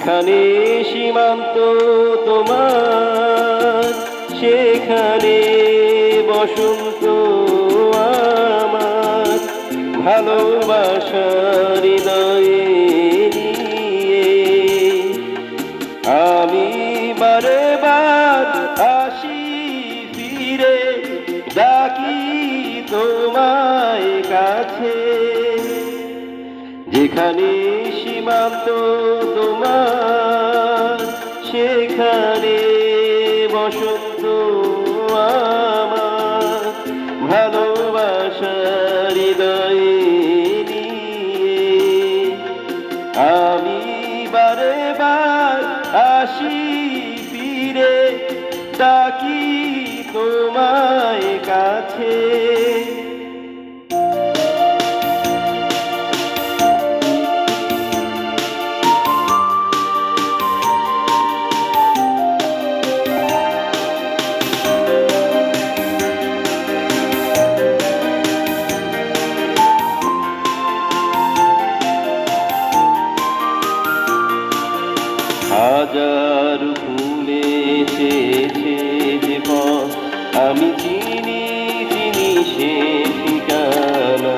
যেখানে সীমান্ত তোমার, সেখানে বসন্ত আমার। ভালোবাসার হৃদয়ে নিয়ে আমি বারে বার আসি ফিরে, ডাকি তোমায় কাছে। যেখানে সীমান্ত তোমার, সেখানে বসন্ত আমার। ভালোবাসার হৃদয়ে নিয়ে আমি বারে বার আসি ফিরে, ডাকি তোমায় কাছে। হাজার ফুলে চেয়েছে যে পথ, আমি চিনি চিনি সে ঠিকানা।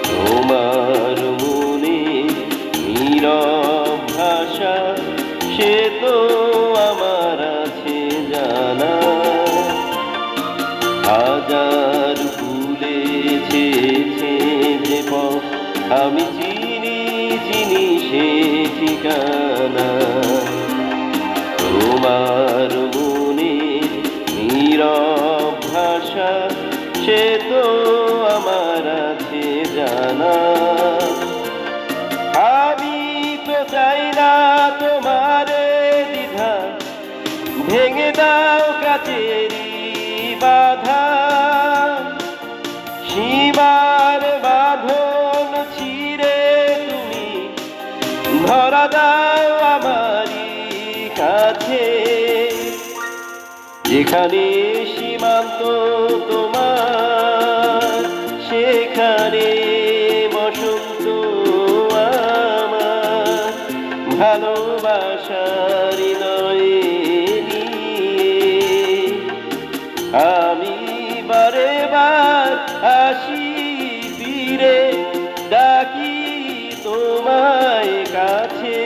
তোমার মনে নীরব ভাষা, সে তো আমার আছে জানা। হাজার ফুলে চেয়েছে যে পথ, আমি চিনি চিনি সে ঠিকানা। তোমার মনে নীরব ভাষা, সে তো আমার আছে জানা। আমি তো চাই না তোমার দ্বিধা, ভেঙে দাও কাচেরি বাধা। সীমার বাঁধন ছিঁড়ে তুমি ধরা দাও আমারই কাছে। যেখানে সীমান্ত তোমার, সেখানে বসন্ত আমার। ভালোবাসার হৃদয়ে নিয়ে আমি বারে বার আসি ফিরে, ডাকি তোমায় কাছে।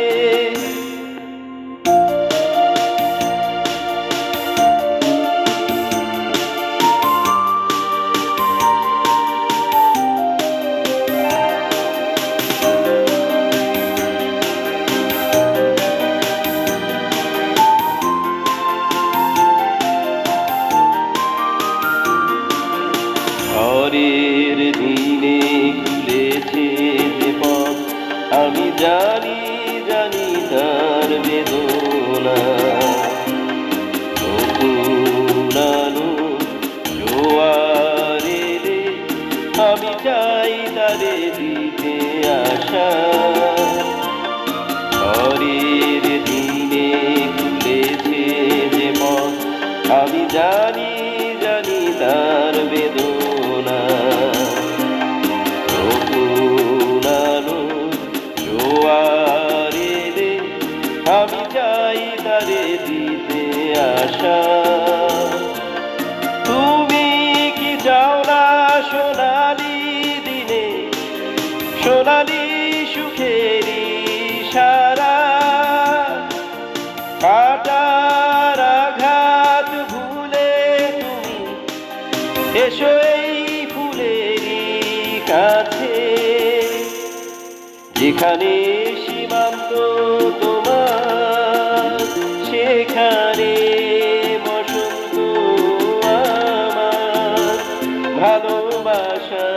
ঝড়ের দিনে খুলেছে যে পথ, আমি জানি জানি তার বেদনা। নতুন আলো জোয়ার এলে আমি চাই তারে দিতে আশা। ঝড়ের দিনে খুলেছে যে পথ, আমি জানি জানি তার বেদনা। নতুন আলো জোয়ার এলে আমি চাই তারে দিতে আশা। তুমি কি চাও না সোনালি দিনে, সোনালি সুখেরই সারা। কাটার আঘাত ভুলে তুমি এসো এই ফুলেরই কাছে। যেখানে সীমান্ত তোমার, সেখানে বসন্ত আমার। ভালোবাসা